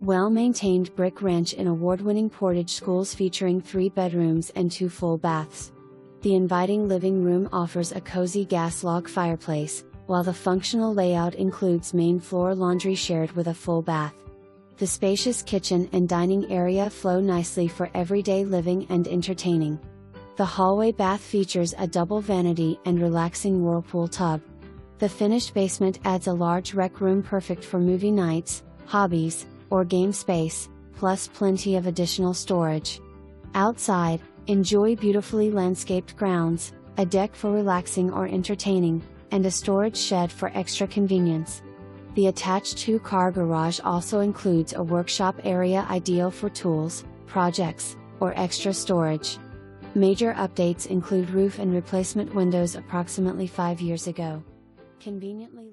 Well-maintained brick ranch in award-winning Portage Schools featuring 3 bedrooms and 2 full baths. The inviting living room offers a cozy gas log fireplace, while the functional layout includes main floor laundry shared with a full bath. The spacious kitchen and dining area flow nicely for everyday living and entertaining. The hallway bath features a double vanity and relaxing whirlpool tub. The finished basement adds a large rec room perfect for movie nights, hobbies, or game space, plus plenty of additional storage. Outside, enjoy beautifully landscaped grounds, a deck for relaxing or entertaining, and a storage shed for extra convenience. The attached 2-car garage also includes a workshop area ideal for tools, projects, or extra storage. Major updates include roof and replacement windows approximately 5 years ago. Conveniently